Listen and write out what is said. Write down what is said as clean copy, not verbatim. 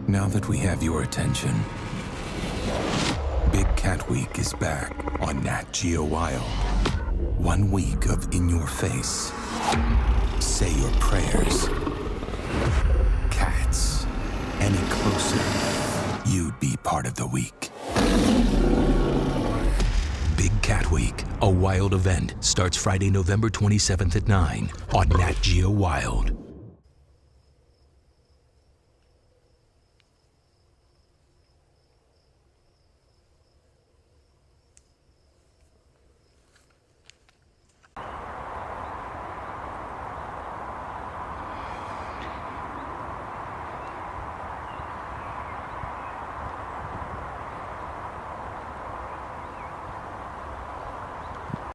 Now that we have your attention, Big Cat Week is back on Nat Geo Wild. 1 week of in your face. Say your prayers. Cats. Any closer, you'd be part of the week. Big Cat Week, a wild event, starts Friday, November 27th at 9 on Nat Geo Wild.